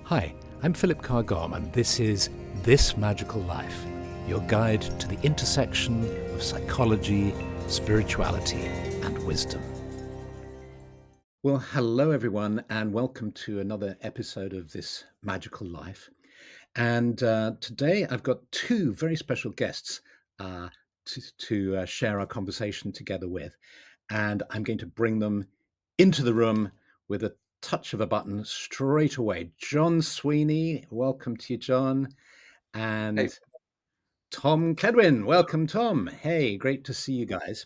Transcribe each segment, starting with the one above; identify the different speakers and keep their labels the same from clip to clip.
Speaker 1: Hi, I'm Philip Carr-Gomm, and this is This Magical Life, your guide to the intersection of psychology, spirituality, and wisdom. Well, hello everyone, and welcome to another episode of This Magical Life. And today I've got two very special guests to share our conversation together with. And I'm going to bring them into the room with a touch of a button straight away. John Sweeney, welcome to you, John. And
Speaker 2: Hey.
Speaker 1: Tom Cledwyn, welcome, Tom. Hey, great to see you guys.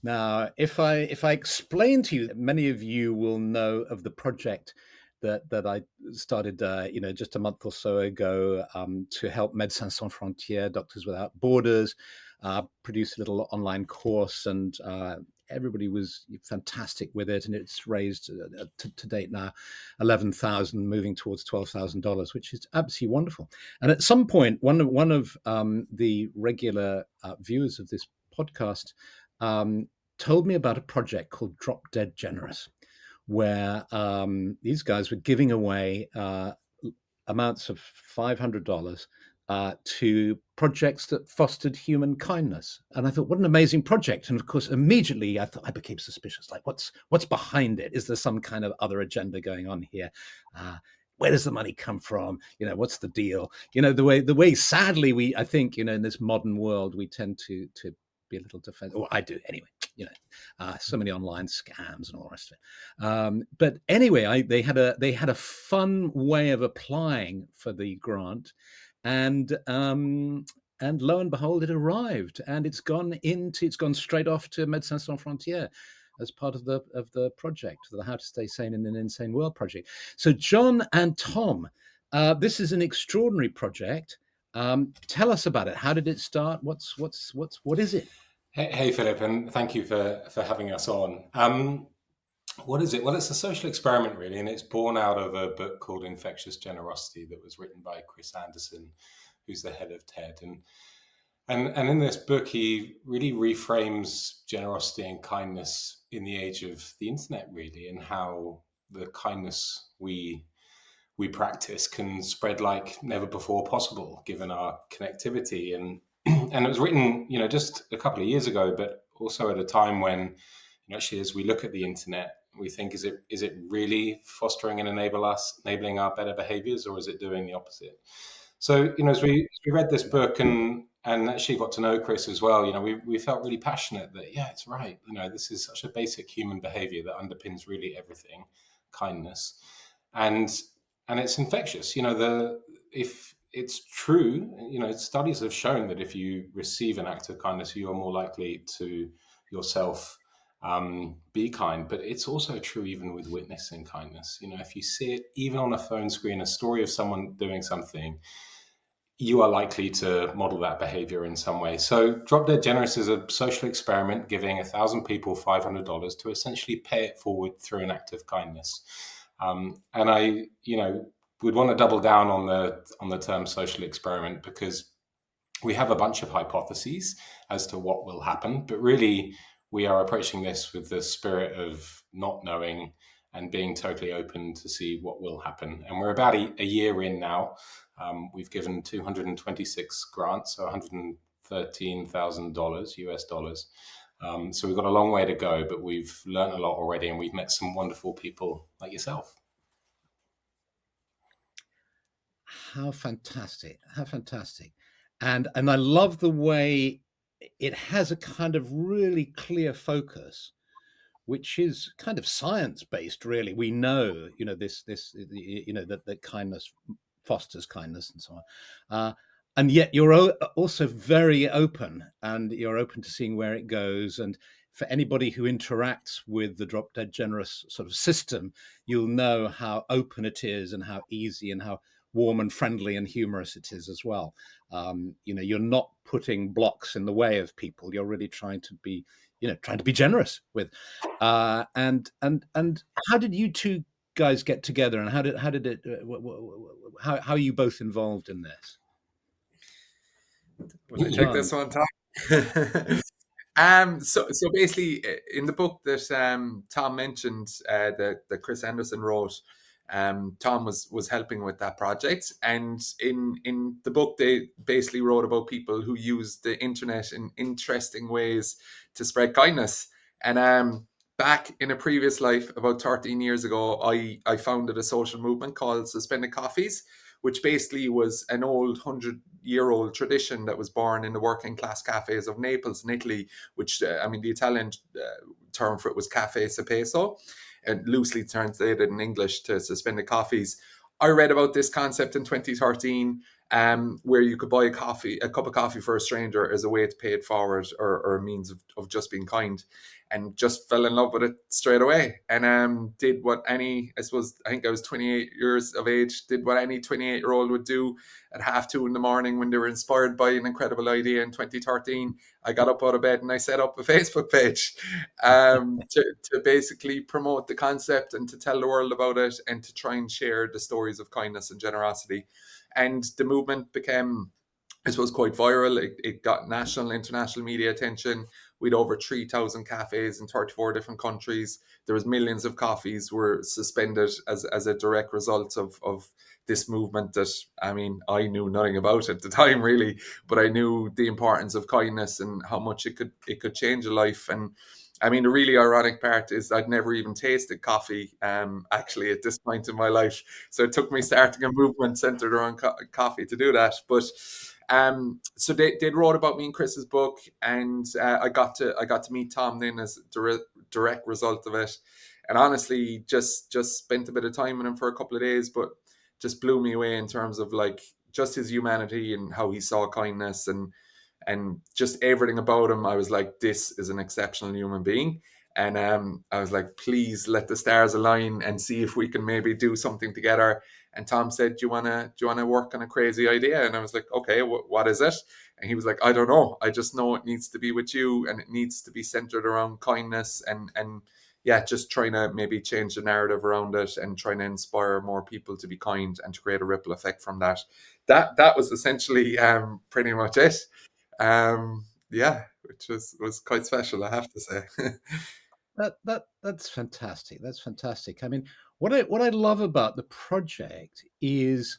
Speaker 1: Now, if I explain to you, many of you will know of the project that I started, just a month or so ago to help Médecins Sans Frontières, Doctors Without Borders, produce a little online course, and everybody was fantastic with it, and it's raised to date now $11,000, moving towards $12,000, which is absolutely wonderful. And at some point, one of the regular viewers of this podcast told me about a project called Drop Dead Generous, where these guys were giving away amounts of $500 to projects that fostered human kindness. And I thought, what an amazing project. And of course, immediately I became suspicious. Like, what's behind it? Is there some kind of other agenda going on here? Where does the money come from? What's the deal? The way sadly I think, in this modern world, we tend to be a little defensive. Well, I do anyway. So many online scams and all the rest of it. But anyway, they had a fun way of applying for the grant, and lo and behold, it arrived, and it's gone straight off to Médecins Sans Frontières as part of the project, the How to Stay Sane in an Insane World project. So, John and Tom, this is an extraordinary project. Tell us about it. How did it start? What is it?
Speaker 2: Hey, Philip, and thank you for having us on. What is it? Well, it's a social experiment, really, and it's born out of a book called Infectious Generosity that was written by Chris Anderson, who's the head of TED. And in this book, he really reframes generosity and kindness in the age of the internet, really, and how the kindness we practice can spread like never before possible, given our connectivity. And and it was written, just a couple of years ago, but also at a time when, actually, as we look at the internet, we think, is it really fostering and enabling our better behaviors, or is it doing the opposite? So, as we read this book and actually got to know Chris as well, we felt really passionate that, yeah, it's right. This is such a basic human behavior that underpins really everything, kindness. And it's infectious. If it's true, studies have shown that if you receive an act of kindness, you are more likely to yourself be kind. But it's also true even with witnessing kindness. If you see it even on a phone screen, a story of someone doing something, you are likely to model that behavior in some way. So Drop Dead Generous is a social experiment giving 1,000 people $500 to essentially pay it forward through an act of kindness. And I, would want to double down on the term social experiment, because we have a bunch of hypotheses as to what will happen, but really we are approaching this with the spirit of not knowing and being totally open to see what will happen. And we're about a year in now. We've given 226 grants, so $113,000 US dollars. So we've got a long way to go, but we've learned a lot already, and we've met some wonderful people like yourself.
Speaker 1: How fantastic. And I love the way it has a kind of really clear focus, which is kind of science-based, really. We know, that kindness fosters kindness and so on. And yet you're also very open, and you're open to seeing where it goes. And for anybody who interacts with the Drop Dead Generous sort of system, you'll know how open it is and how easy and how warm and friendly and humorous it is as well. You're not putting blocks in the way of people. You're really trying to be generous with. And how did you two guys get together, and how are you both involved in this?
Speaker 3: Will I take this one, Tom? So basically, in the book that Tom mentioned, that Chris Anderson wrote, Tom was helping with that project, and in the book they basically wrote about people who use the internet in interesting ways to spread kindness. And back in a previous life, about 13 years ago, I founded a social movement called Suspended Coffees, which basically was an old 100-year-old tradition that was born in the working class cafes of Naples in Italy, which I mean the Italian term for it was cafe sepeso, and loosely translated in English to suspended coffees. I read about this concept in 2013, where you could buy a cup of coffee for a stranger as a way to pay it forward, or a means of just being kind, and just fell in love with it straight away. And did what any, I suppose, I think I was 28 years of age, did what any 28-year-old would do at 2:30 in the morning when they were inspired by an incredible idea in 2013. I got up out of bed and I set up a Facebook page to basically promote the concept and to tell the world about it and to try and share the stories of kindness and generosity. And the movement became, I suppose, quite viral. It got national, international media attention. We'd over 3,000 cafes in 34 different countries. There was millions of coffees were suspended as a direct result of this movement that, I mean, I knew nothing about at the time really, but I knew the importance of kindness and how much it could change a life. And I mean, the really ironic part is I'd never even tasted coffee, actually, at this point in my life. So it took me starting a movement centered around coffee to do that. But so they wrote about me in Chris's book, and I got to meet Tom then as a direct result of it. And honestly, just spent a bit of time with him for a couple of days, but just blew me away in terms of like just his humanity and how he saw kindness, and just everything about him. I was like, this is an exceptional human being. And I was like, please let the stars align and see if we can maybe do something together. And Tom said, do you wanna work on a crazy idea? And I was like, okay, what is it? And he was like, I don't know. I just know it needs to be with you, and it needs to be centered around kindness, and yeah, just trying to maybe change the narrative around it and trying to inspire more people to be kind and to create a ripple effect from that. That was essentially pretty much it. Yeah, which was quite special, I have to say.
Speaker 1: That's fantastic. That's fantastic. I mean, what I love about the project is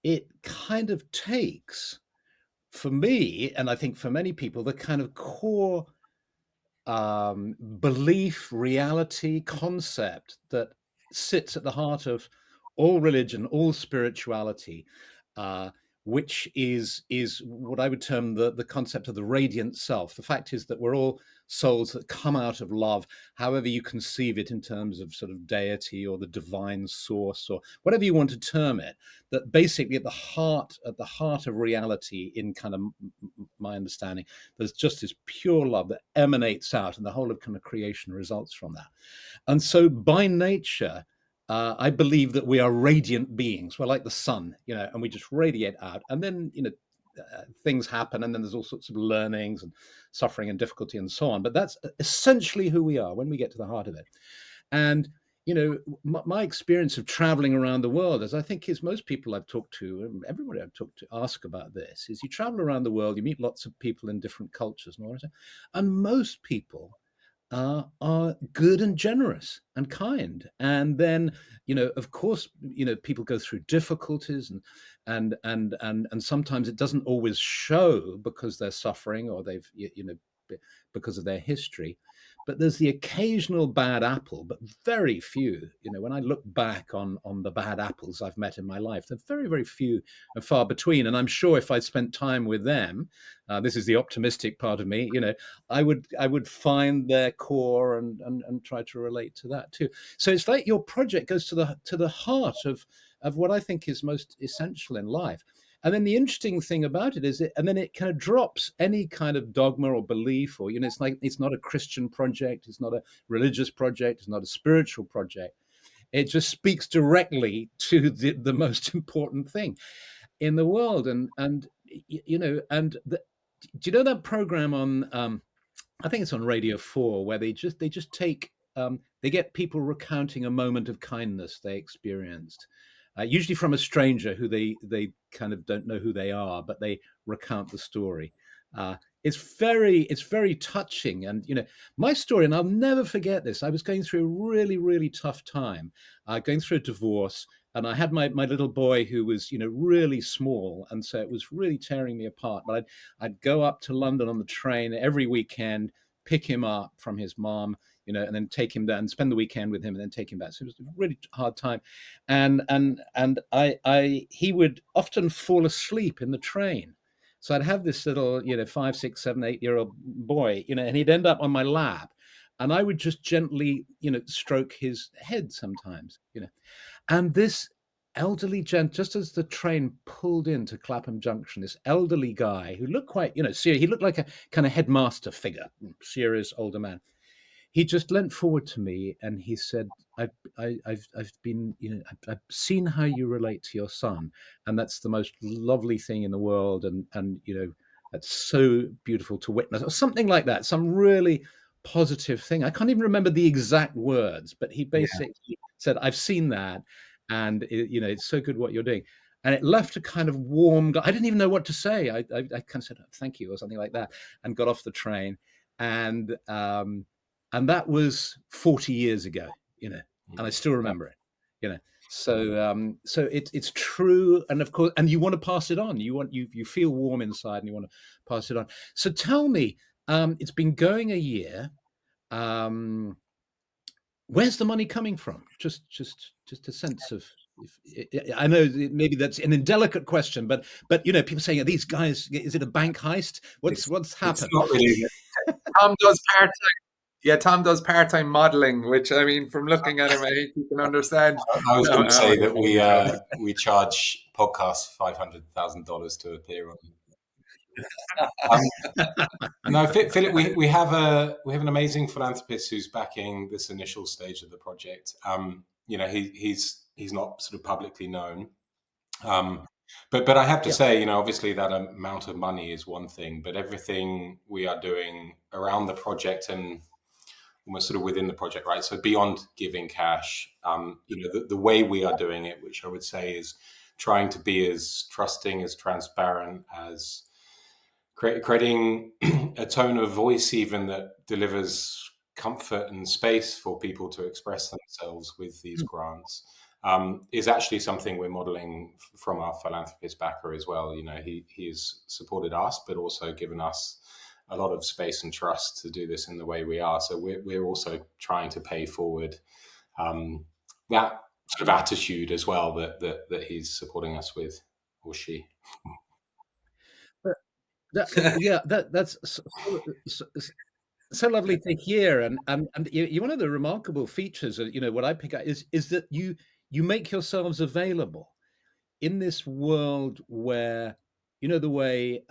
Speaker 1: it kind of takes, for me, and I think for many people, the kind of core belief, reality, concept that sits at the heart of all religion, all spirituality, uh, which is what I would term the concept of the radiant self. The fact is that we're all souls that come out of love, however you conceive it in terms of sort of deity or the divine source or whatever you want to term it. That basically at the heart of reality, in kind of my understanding, there's just this pure love that emanates out, and the whole of kind of creation results from that. And so, by nature, I believe that we are radiant beings. We're like the sun, and we just radiate out. And then, things happen, and then there's all sorts of learnings and suffering and difficulty and so on. But that's essentially who we are when we get to the heart of it. And my experience of traveling around the world, as I think is most people I've talked to, and everybody I've talked to ask about this, is you travel around the world, you meet lots of people in different cultures and all that, and most people are good and generous and kind. And then, of course, people go through difficulties, and sometimes it doesn't always show because they're suffering or they've, because of their history. But there's the occasional bad apple, but very few. When I look back on the bad apples I've met in my life, they're very, very few and far between. And I'm sure if I spent time with them, this is the optimistic part of me, I would find their core and try to relate to that too. So it's like your project goes to the heart of what I think is most essential in life. And then the interesting thing about it is, and then it kind of drops any kind of dogma or belief, or it's like it's not a Christian project, it's not a religious project, it's not a spiritual project. It just speaks directly to the most important thing in the world. And do you know that program on I think it's on Radio 4, where they just take they get people recounting a moment of kindness they experienced, usually from a stranger who they kind of don't know who they are, but they recount the story. it's very touching. And my story, and I'll never forget this. I was going through a really, really tough time, going through a divorce, and I had my little boy who was really small, and so it was really tearing me apart. But I'd go up to London on the train every weekend, pick him up from his mom, and then take him down, spend the weekend with him, and then take him back. So it was a really hard time, and I he would often fall asleep in the train. So I'd have this little, 5, 6, 7, 8-year-old boy, and he'd end up on my lap, and I would just gently, stroke his head sometimes, and this elderly gent, just as the train pulled into Clapham Junction, this elderly guy who looked quite, serious, he looked like a kind of headmaster figure, serious older man. He just leant forward to me and he said, I've been, I've seen how you relate to your son, and that's the most lovely thing in the world, and that's so beautiful to witness, or something like that, some really positive thing. I can't even remember the exact words, but he
Speaker 3: Yeah.
Speaker 1: basically said, I've seen that, and it's so good what you're doing. And it left a kind of warm. I didn't even know what to say. I kind of said, thank you, or something like that, and got off the train. And that was 40 years ago, and I still remember it, So it's true, and of course, and you want to pass it on. You feel warm inside, and you want to pass it on. So tell me, it's been going a year. Where's the money coming from? Just a sense of. I know maybe that's an indelicate question, but people saying, are these guys? Is it a bank heist? What's happened?
Speaker 2: It's not really.
Speaker 3: Tom does part-time. Yeah, Tom does part-time modeling, which, I mean, from looking at him, I think you can understand.
Speaker 2: I was going to say that we charge podcasts $500,000 to appear on. No, Philip, we have an amazing philanthropist who's backing this initial stage of the project. He's not sort of publicly known, but I have to say, obviously that amount of money is one thing, but everything we are doing around the project and almost sort of within the project, right? So beyond giving cash, the way we are doing it, which I would say is trying to be as trusting, as transparent, as creating a tone of voice even that delivers comfort and space for people to express themselves with these grants, is actually something we're modeling from our philanthropist backer as well. He's supported us, but also given us a lot of space and trust to do this in the way we are. So we're also trying to pay forward that sort of attitude as well that he's supporting us with, or she.
Speaker 1: That's so lovely to hear, and one of the remarkable features of what I pick out is that you make yourselves available in this world where the way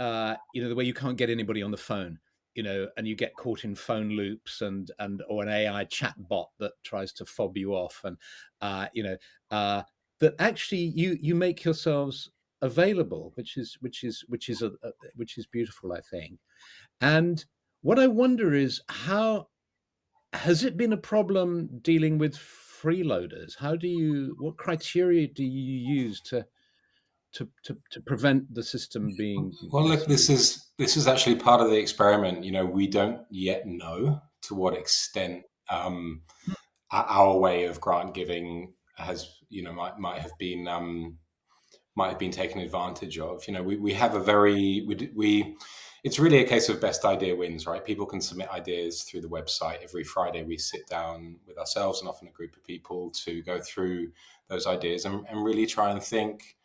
Speaker 1: you can't get anybody on the phone, and you get caught in phone loops or an AI chat bot that tries to fob you off, and that actually you make yourselves available, which is beautiful, I think. And what I wonder is, how has it been a problem dealing with freeloaders? What criteria do you use to prevent the system being
Speaker 2: well? Look,
Speaker 1: misused?
Speaker 2: this is actually part of the experiment. We don't yet know to what extent our way of grant giving has might have been taken advantage of. We have a very we it's really a case of best idea wins, right? People can submit ideas through the website. Every Friday we sit down with ourselves and often a group of people to go through those ideas and really try and think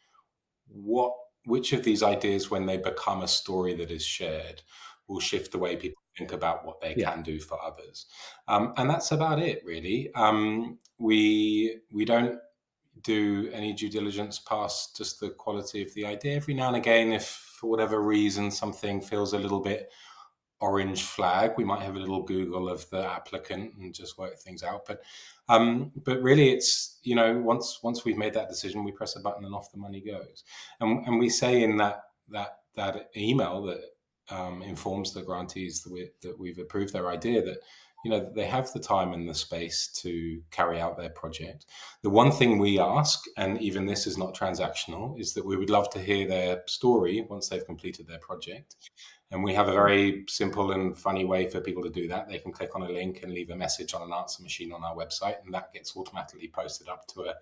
Speaker 2: which of these ideas, when they become a story that is shared, will shift the way people think about what they can do for others. And that's about it, really. We don't do any due diligence past just the quality of the idea. Every now and again, if for whatever reason something feels a little bit orange flag, we might have a little Google of the applicant and just work things out. But really, it's once we've made that decision, we press a button and off the money goes. And we say in that email that informs the grantees that we've approved their idea that they have the time and the space to carry out their project. The one thing we ask, and even this is not transactional, is that we would love to hear their story once they've completed their project. And we have a very simple and funny way for people to do that. They can click on a link and leave a message on an answer machine on our website, and that gets automatically posted up to a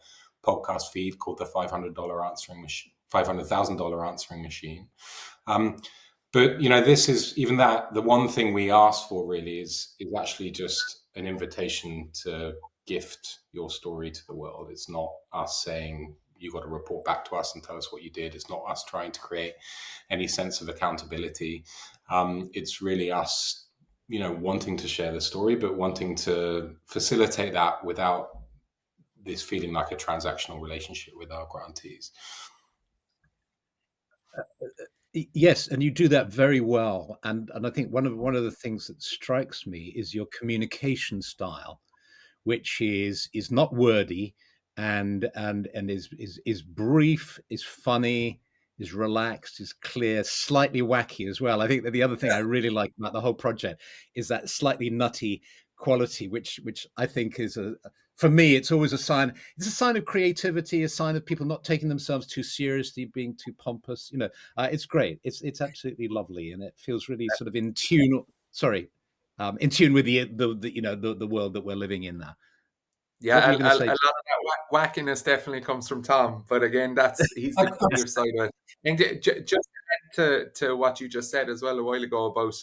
Speaker 2: podcast feed called the $500 answering machine, $500,000 answering machine. But this is even that. The one thing we ask for really is actually just an invitation to gift your story to the world. It's not us saying you got to report back to us and tell us what you did. It's not us trying to create any sense of accountability. It's really us, wanting to share the story, but wanting to facilitate that without this feeling like a transactional relationship with our grantees.
Speaker 1: Yes, and you do that very well. And I think one of the things that strikes me is your communication style, which is not wordy, and is brief, is funny, is relaxed, is clear, slightly wacky as well. I think that the other thing I really like about the whole project is that slightly nutty quality, which I think is for me, it's always a sign. It's a sign of creativity, a sign of people not taking themselves too seriously, being too pompous. It's great. It's absolutely lovely, and it feels really sort of in tune. Sorry, in tune with the world that we're living in now.
Speaker 3: Yeah,
Speaker 1: What were
Speaker 3: a
Speaker 1: you going to say?
Speaker 3: lot of that wackiness definitely comes from Tom, but again, he's the creative side of it. And just to what you just said as well a while ago about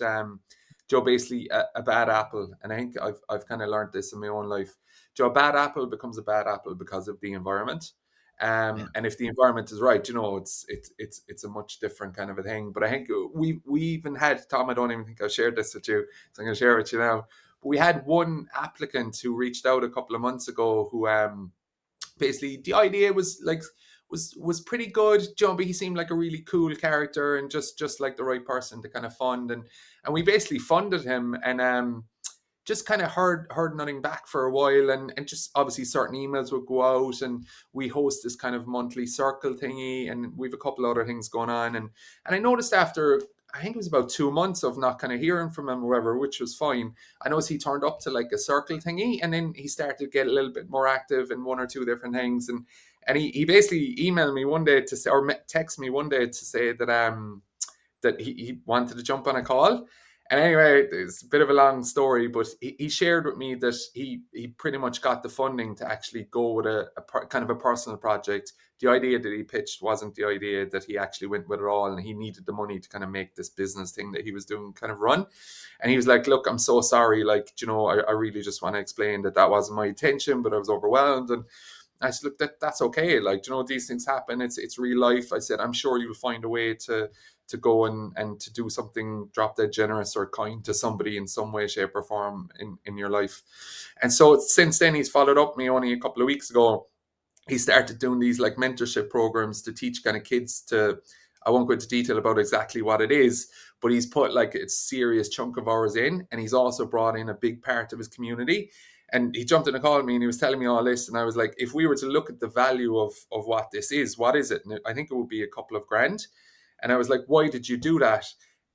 Speaker 3: Joe, basically a bad apple, and I think I've kind of learned this in my own life. Joe, a bad apple becomes a bad apple because of the environment.
Speaker 1: Yeah.
Speaker 3: And if the environment is right, it's a much different kind of a thing. But I think we even had, Tom, I don't even think I shared this with you, so I'm going to share it with you now. But we had one applicant who reached out a couple of months ago who basically the idea was like was pretty good. John B, he seemed like a really cool character and just like the right person to kind of fund, and we basically funded him, and just kind of heard nothing back for a while, and just obviously certain emails would go out, and we host this kind of monthly circle thingy, and we've a couple other things going on, and I noticed after, I think it was about 2 months of not kind of hearing from him or whatever, which was fine. I noticed he turned up to like a circle thingy, and then he started to get a little bit more active in one or two different things, and he basically emailed me one day to say, or text me one day to say that he wanted to jump on a call. And anyway, it's a bit of a long story, but he shared with me that he pretty much got the funding to actually go with a kind of a personal project. The idea that he pitched wasn't the idea that he actually went with at all, and he needed the money to kind of make this business thing that he was doing kind of run. And he was like, look, I'm so sorry. Like, I really just want to explain that wasn't my intention, but I was overwhelmed. And I said, look, that's okay. Like, these things happen. It's real life. I said, I'm sure you'll find a way to go and to do something drop dead generous or kind to somebody in some way, shape, or form in your life. And so since then, he's followed up me only a couple of weeks ago. He started doing these like mentorship programs to teach kind of kids to, I won't go into detail about exactly what it is, but he's put like a serious chunk of hours in, and he's also brought in a big part of his community. And he jumped in a call with me and he was telling me all this. And I was like, if we were to look at the value of what this is, what is it? And I think it would be a couple of grand. And I was like, why did you do that?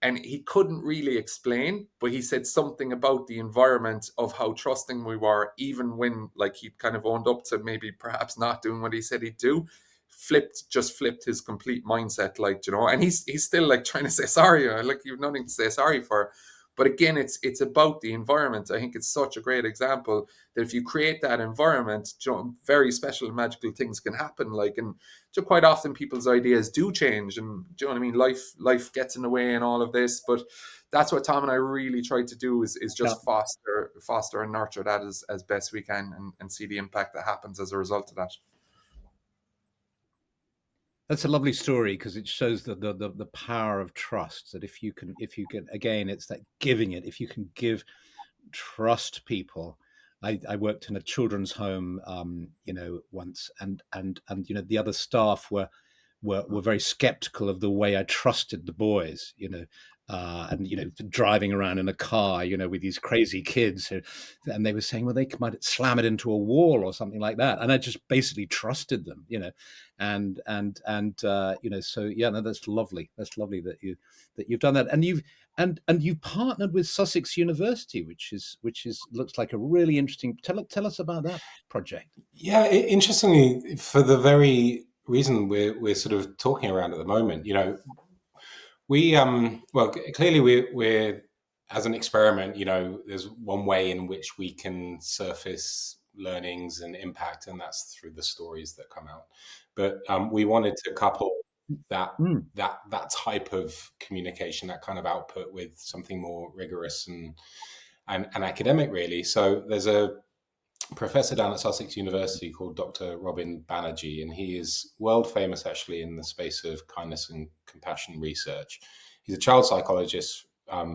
Speaker 3: And he couldn't really explain, but he said something about the environment of how trusting we were, even when like he'd kind of owned up to maybe perhaps not doing what he said he'd do. Flipped his complete mindset, and he's still like trying to say sorry. Like, you've nothing to say sorry for. But again, it's about the environment. I think it's such a great example that if you create that environment, very special and magical things can happen. Like, and quite often people's ideas do change, and do you know what I mean? Life gets in the way and all of this. But that's what Tom and I really try to do is just foster and nurture that as best we can, and see the impact that happens as a result of that.
Speaker 1: That's a lovely story because it shows the power of trust. That if you can again, it's that giving it. If you can trust people. I worked in a children's home, once, and the other staff were very skeptical of the way I trusted the boys, and driving around in a car, with these crazy kids, and they were saying, well, they might slam it into a wall or something like that, and I just basically trusted them, and so yeah, no, that's lovely. That's lovely that you've done that, and you've partnered with Sussex University, which is looks like a really interesting. Tell us about that project.
Speaker 2: Yeah, interestingly, for the very reason we're sort of talking around at the moment, well, clearly we're as an experiment, there's one way in which we can surface learnings and impact, and that's through the stories that come out. But we wanted to couple that
Speaker 1: Mm.
Speaker 2: that type of communication, that kind of output, with something more rigorous and academic, really. So there's a professor down at Sussex University called Dr. Robin Banerjee, and he is world famous actually in the space of kindness and compassion research. He's a child psychologist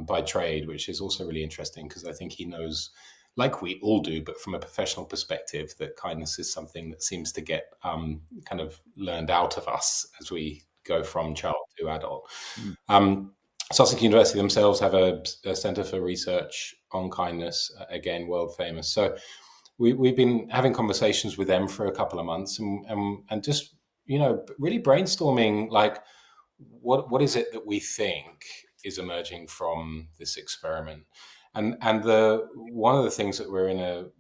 Speaker 2: by trade, which is also really interesting because I think he knows, like we all do, but from a professional perspective, that kindness is something that seems to get kind of learned out of us as we go from child to adult. Sussex University themselves have a Centre for Research on Kindness, again, world famous. So we've been having conversations with them for a couple of months and just, really brainstorming, like, what is it that we think is emerging from this experiment. And the one of the things that we're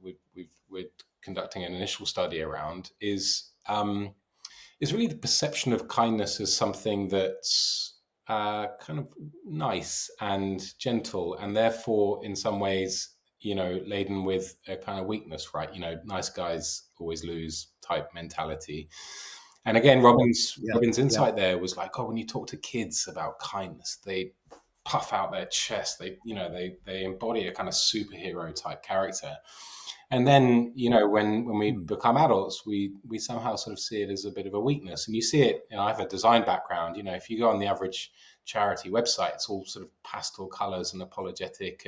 Speaker 2: conducting an initial study around is really the perception of kindness as something that's kind of nice and gentle, and therefore in some ways, laden with a kind of weakness, right? Nice guys always lose type mentality. And again, Robin's
Speaker 1: Yeah,
Speaker 2: Robin's
Speaker 1: yeah.
Speaker 2: insight there was like, oh, when you talk to kids about kindness, they puff out their chest. They embody a kind of superhero type character. And then, when we become adults, we somehow sort of see it as a bit of a weakness. And you see it, I have a design background. If you go on the average charity website, it's all sort of pastel colors and apologetic,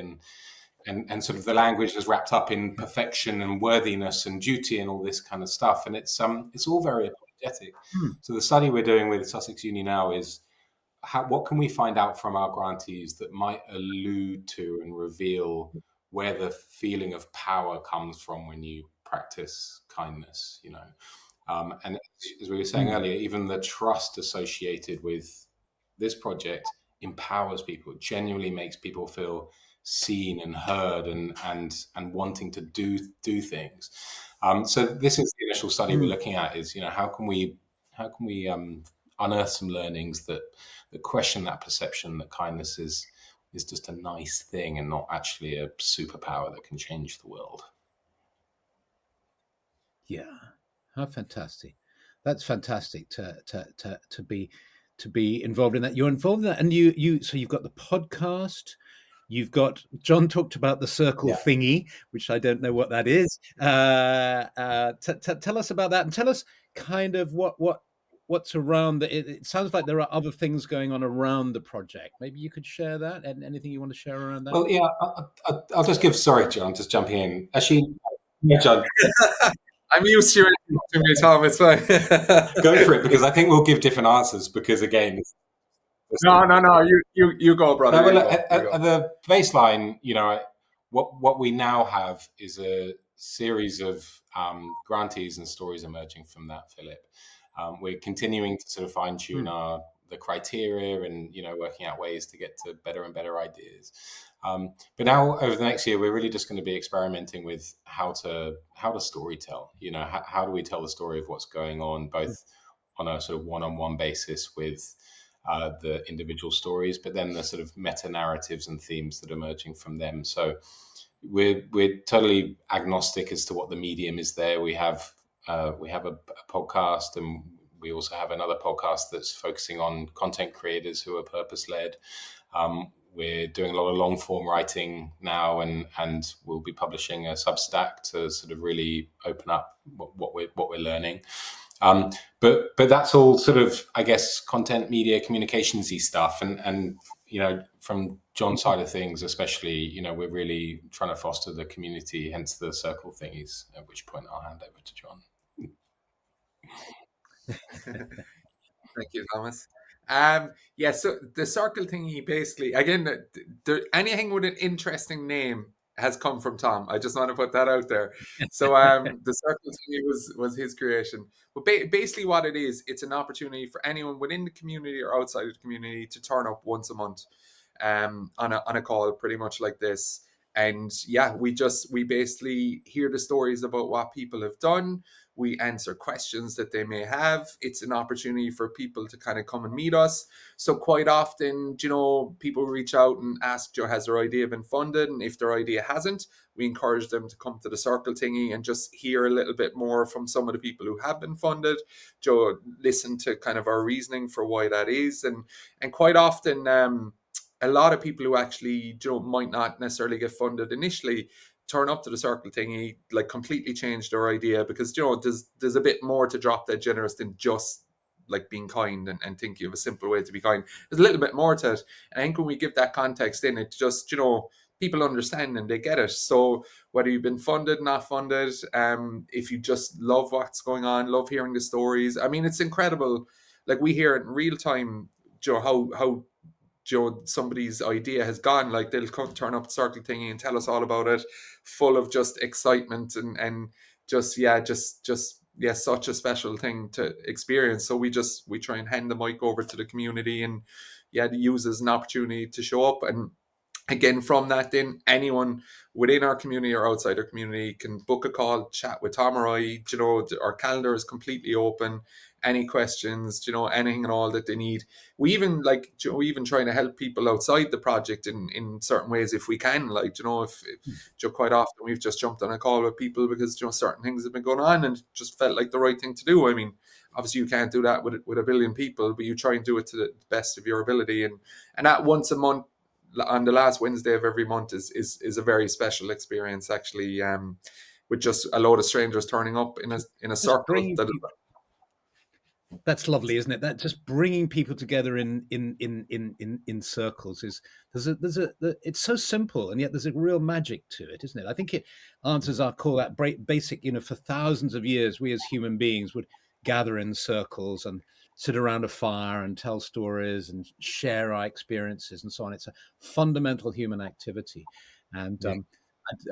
Speaker 2: and sort of the language is wrapped up in perfection and worthiness and duty and all this kind of stuff. And it's all very apologetic.
Speaker 1: Mm.
Speaker 2: So the study we're doing with Sussex Uni now is, what can we find out from our grantees that might allude to and reveal where the feeling of power comes from when you practice kindness, and as we were saying earlier, even the trust associated with this project empowers people. It genuinely makes people feel seen and heard and wanting to do things. So this is the initial study we're looking at, is, how can we unearth some learnings that question that perception that kindness is just a nice thing and not actually a superpower that can change the world.
Speaker 1: Yeah, how fantastic! That's fantastic to be involved in that. You're involved in that, and so you've got the podcast. You've got John talked about the circle
Speaker 2: Yeah.
Speaker 1: thingy, which I don't know what that is. Tell us about that, and tell us kind of what's around. It sounds like there are other things going on around the project. Maybe you could share that, and anything you want to share around that.
Speaker 2: Well, yeah, I'll just give. Sorry, John, just jumping in. Actually, yeah, John,
Speaker 3: I'm used to your me, Tom. It's fine.
Speaker 2: go for it, because I think we'll give different answers. Because again,
Speaker 3: No. You go, brother.
Speaker 2: no,
Speaker 3: You
Speaker 2: well,
Speaker 3: go.
Speaker 2: at the baseline, what we now have is a series of grantees and stories emerging from that, Philip. We're continuing to sort of fine tune the criteria and working out ways to get to better and better ideas. But now over the next year, we're really just going to be experimenting with how to story tell. How do we tell the story of what's going on, both on a sort of one-on-one basis with the individual stories, but then the sort of meta narratives and themes that are emerging from them. So we're totally agnostic as to what the medium is there. We have a podcast, and we also have another podcast that's focusing on content creators who are purpose-led. We're doing a lot of long form writing now, and we'll be publishing a Substack to sort of really open up what we're learning. But that's all sort of, I guess, content, media, communicationsy stuff, and from John's side of things, especially, we're really trying to foster the community, hence the circle thingies. At which point, I'll hand over to John.
Speaker 3: Thank you, Thomas. Yeah, so the circle thingy basically, again, anything with an interesting name has come from Tom. I just want to put that out there. So the circle thingy was his creation. But basically what it is, it's an opportunity for anyone within the community or outside of the community to turn up once a month on a call pretty much like this. And yeah, we basically hear the stories about what people have done. We answer questions that they may have. It's an opportunity for people to kind of come and meet us. So quite often, people reach out and ask, has their idea been funded? And if their idea hasn't, we encourage them to come to the circle thingy and just hear a little bit more from some of the people who have been funded. Listen to kind of our reasoning for why that is. And quite often, a lot of people who actually might not necessarily get funded initially turn up to the circle thingy, like completely change their idea, because there's a bit more to drop dead generous than just like being kind and thinking of a simple way to be kind. There's a little bit more to it, and I think when we give that context in, it just people understand and they get it. So whether you've been funded, not funded, if you just love what's going on, love hearing the stories, I mean, it's incredible. Like, we hear it in real time, how somebody's idea has gone. Like, they'll turn up circle thingy and tell us all about it, full of just excitement and just such a special thing to experience. So we try and hand the mic over to the community, and use as an opportunity to show up. And again, from that, then anyone within our community or outside our community can book a call, chat with Tom or I. Our calendar is completely open. Any questions, anything and all that they need. We even trying to help people outside the project in certain ways if we can. If quite often we've just jumped on a call with people because certain things have been going on and just felt like the right thing to do. I mean, obviously you can't do that with a billion people, but you try and do it to the best of your ability. And that once a month, on the last Wednesday of every month, is a very special experience, actually, with just a load of strangers turning up in a
Speaker 1: Just
Speaker 3: circle.
Speaker 1: bringing people, that's lovely, isn't it? That just bringing people together in circles is it's so simple, and yet there's a real magic to it, isn't it? I think it answers our call, that basic, for thousands of years we as human beings would gather in circles and sit around a fire and tell stories and share our experiences and so on. It's a fundamental human activity. And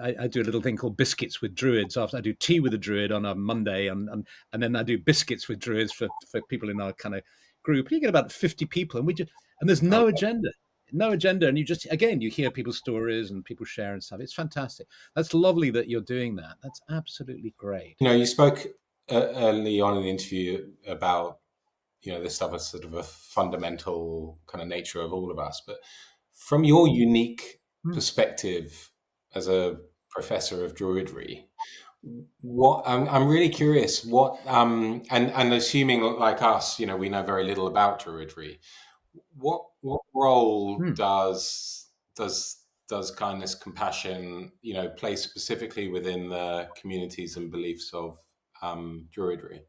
Speaker 1: I do a little thing called biscuits with druids. After I do tea with a druid on a Monday, and then I do biscuits with druids for people in our kind of group. You get about 50 people, and there's no agenda, and you just, again, you hear people's stories and people share and stuff. It's fantastic. That's lovely that you're doing that. That's absolutely great.
Speaker 2: You spoke early on in the interview about this stuff as sort of a fundamental kind of nature of all of us, but from your unique perspective as a professor of Druidry, what I'm really curious, what and assuming like us, we know very little about Druidry, what role does kindness, compassion, play specifically within the communities and beliefs of Druidry?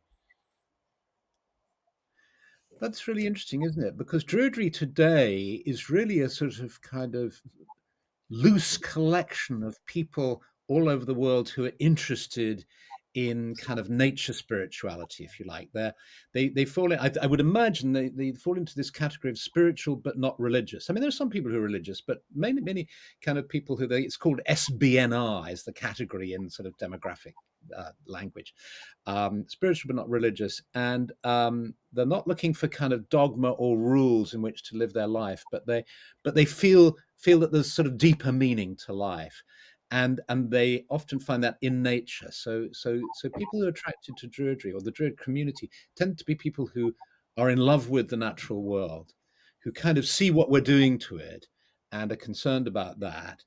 Speaker 1: That's really interesting, isn't it? Because Druidry today is really a sort of kind of loose collection of people all over the world who are interested in kind of nature spirituality, if you like. They fall in, I would imagine they fall into this category of spiritual but not religious. I mean, there's some people who are religious, but many kind of people who it's called SBNR is the category in sort of demographic language. Spiritual but not religious, and they're not looking for kind of dogma or rules in which to live their life, but they feel that there's sort of deeper meaning to life, and they often find that in nature. So people who are attracted to Druidry or the Druid community tend to be people who are in love with the natural world, who kind of see what we're doing to it and are concerned about that.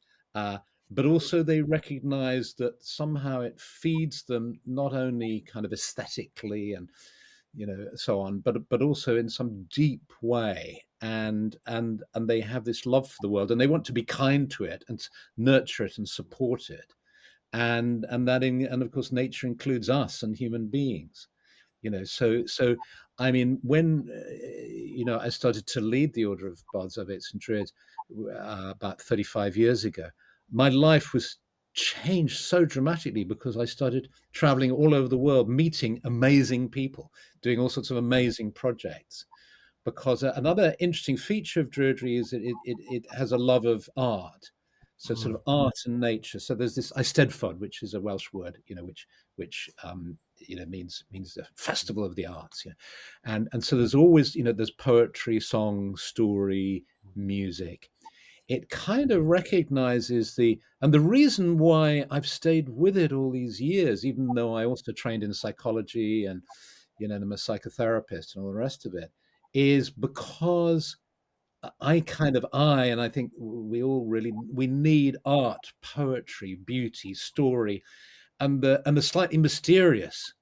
Speaker 1: But also they recognize that somehow it feeds them not only kind of aesthetically and so on, but also in some deep way, and they have this love for the world, and they want to be kind to it and nurture it and support it, and of course nature includes us and human beings. So I mean, when I started to lead the Order of Bards, Ovates and Druids about 35 years ago, my life was changed so dramatically because I started traveling all over the world, meeting amazing people, doing all sorts of amazing projects. because another interesting feature of Druidry is that it has a love of art. So sort of art and nature. So there's this Eisteddfod, which is a Welsh word, which means the festival of the arts. And so there's always, there's poetry, song, story, music. It kind of recognizes and the reason why I've stayed with it all these years, even though I also trained in psychology and, I'm a psychotherapist and all the rest of it, is because and I think we all we need art, poetry, beauty, story, and the slightly mysterious.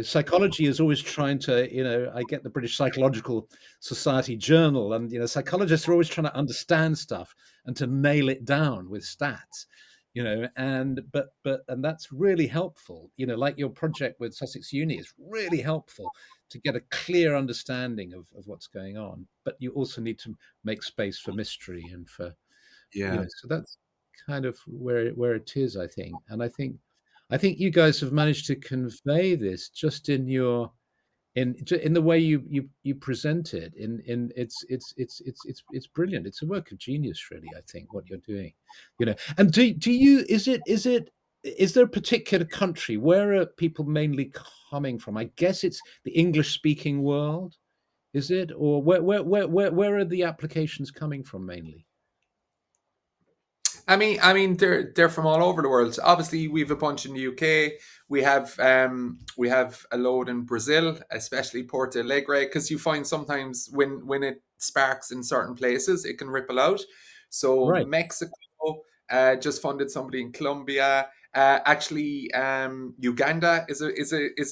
Speaker 1: Psychology is always trying to, I get the British Psychological Society journal, and psychologists are always trying to understand stuff and to nail it down with stats, and that's really helpful. Like your project with Sussex Uni is really helpful to get a clear understanding of what's going on. But you also need to make space for mystery and for, so that's kind of where it is, I think. And I think you guys have managed to convey this just in the way you present it. It's brilliant. It's a work of genius, really. I think what you're doing, And do you is there a particular country where are people mainly coming from? I guess it's the English speaking world, is it, or where are the applications coming from mainly?
Speaker 3: I mean, they're from all over the world. Obviously, we have a bunch in the UK. We have a load in Brazil, especially Porto Alegre, because you find sometimes when it sparks in certain places, it can ripple out. So
Speaker 1: Right.
Speaker 3: Mexico just funded somebody in Colombia. Actually, Uganda is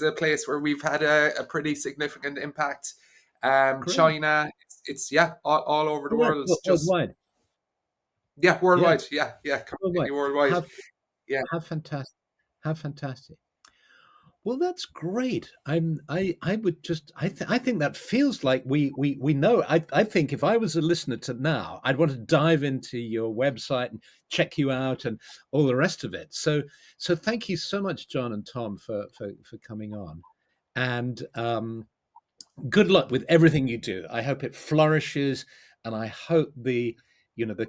Speaker 3: a place where we've had a pretty significant impact.
Speaker 1: Great.
Speaker 3: China, it's all over the
Speaker 1: All right.
Speaker 3: world. Just
Speaker 1: Worldwide. Yeah.
Speaker 3: worldwide. Yeah, completely
Speaker 1: Worldwide.
Speaker 3: worldwide.
Speaker 1: How
Speaker 3: Yeah.
Speaker 1: how fantastic. How fantastic. Well, that's great. I would just I think that feels like we know. I think if I was a listener to now, I'd want to dive into your website and check you out and all the rest of it. So thank you so much, John and Tom, for coming on. And good luck with everything you do. I hope it flourishes, and I hope the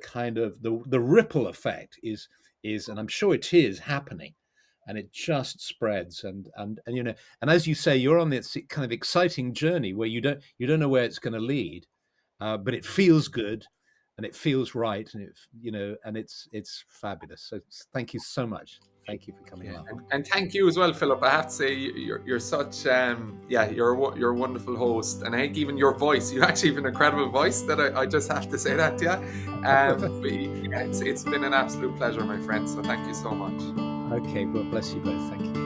Speaker 1: kind of the ripple effect is, and I'm sure it is happening, and it just spreads. And as you say, you're on this kind of exciting journey where you don't know where it's going to lead, but it feels good, and it feels right, and it's fabulous. So thank you so much. Thank you for coming
Speaker 3: Yeah,
Speaker 1: along.
Speaker 3: and thank you as well, Philip. I have to say you're such you're a wonderful host, and I think even your voice, you actually have an incredible voice. That I just have to say that, yeah. But yeah, it's been an absolute pleasure, my friend. So thank you so much.
Speaker 1: Okay, well, bless you both. Thank you.